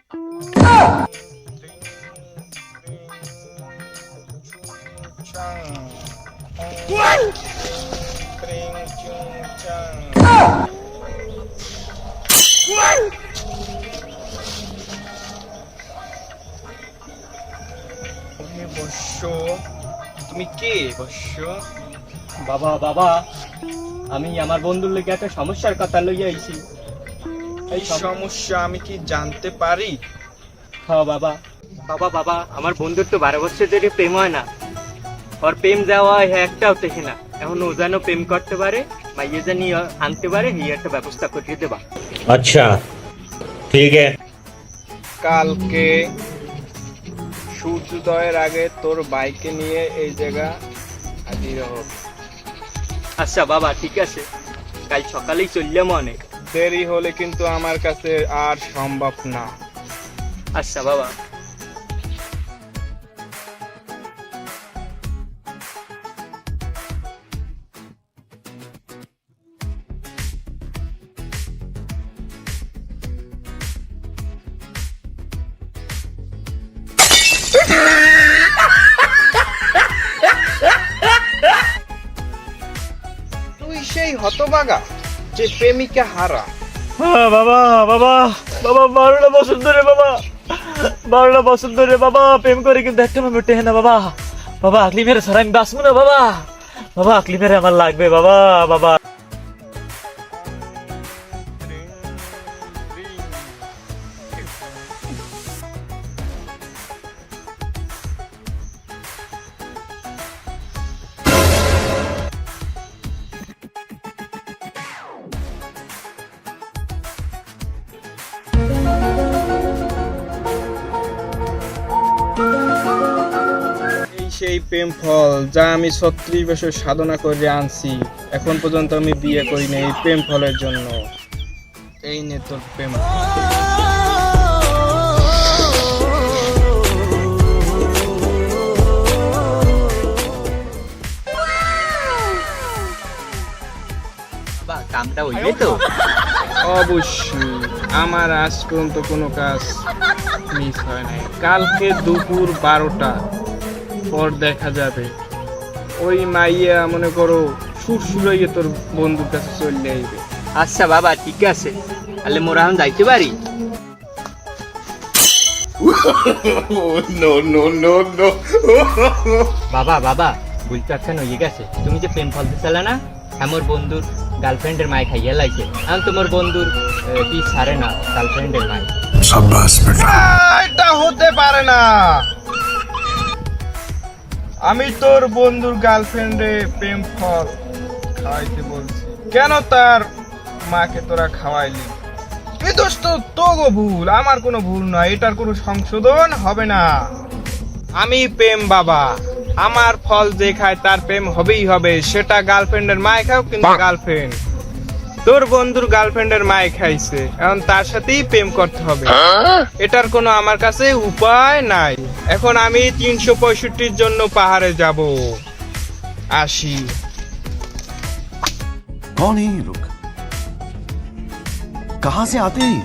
তুমি কে বৎস? বাবা বাবা, আমি আমার বন্ধুর লেগে একটা সমস্যার কথা লইয়া আইছি। এই সমস্যা আমি কি জানতে পারি? হ্যাঁ বাবা। বাবা বাবা, আমার বন্ধুর তো 12 বছর ধরে প্রেম হয় না। ওর প্রেম দেওয়া একটাও দেখে না। এখন ও যেন প্রেম করতে পারে, মাইয়ে জানি আনতে পারে, এই একটা ব্যবস্থা করে দেবা। আচ্ছা ঠিক আছে। কালকে সূর্যোদয়ের আগে তোর বাইকে নিয়ে এই জায়গা হাজির হোক। আচ্ছা বাবা, ঠিক আছে, কাল সকালেই চললাম। অনেক দেরি হলে কিন্তু আমার কাছে আর সম্ভব না। আচ্ছা বাবা। তুই সেই হতভাগা যে প্রেমিকা হারা। বাবা বাবা বাবা, 12টা বছর ধরে বাবা, 12টা বছর ধরে বাবা প্রেম করে, কিন্তু একটা মেয়ে টেহে না বাবা। বাবা আকলি মেরে ছাড়া আমি বাঁচবো না বাবা। বাবা আকলি মেরে আমার লাগবে বাবা। বাবা এই সেই প্রেম ফল যা আমি 36 বছর সাধনা করে আনছি, এখন পর্যন্ত আমি বিয়ে করি না এই প্রেম ফলের জন্য। এই নে তোর প্রেম। বাবা, কামটা হইবে তো? অবশ্যই, আমার আজ পর্যন্ত কোনো কাজ মিস হয় নাই। কালকে দুপুর 12টা পর দেখা যাবে ওই মাইয়া, মনে করো সুরসুরাইয়ে তোর বন্ধুর কাছে চলে আইবে। আচ্ছা বাবা, ঠিক আছে, তাহলে মোরা এখন যাইতে পারি? বাবা বাবা, বুঝতে পারছেন হয়ে গেছে। তুমি যে প্রেম ফল দিছিলে না, আমার বন্ধুর গার্লফ্রেন্ডের মায় খাইয়া লাইছে। এখন তোমার বন্ধুর কি ছাড়ে না গার্লফ্রেন্ডের মায়। এটা হতে পারে না। আমি তোর বন্ধুর গার্লফ্রেন্ডে প্রেম ফল খাওয়াইতে বলছি, কেন তার মাকে তোরা খাওয়াইলি? এই দোষ তো তোগো ভুল, আমার কোনো ভুল নয়। এটার কোনো সংশোধন হবে না। আমি প্রেম বাবা, আমার ফল যে খায় তার প্রেম হবেই হবে। সেটা গার্লফ্রেন্ডের মায় খাও, কিন্তু গার্লফ্রেন্ড তোর বন্ধুর গার্লফ্রেন্ডের মায় খাইছে, এখন তার সাথেই প্রেম করতে হবে। এটার কোনো আমার কাছে উপায় নাই। এখন আমি 365 জন্য পাহাড়ে যাব। আসি। कौन है ये लोग? कहां से आते हैं?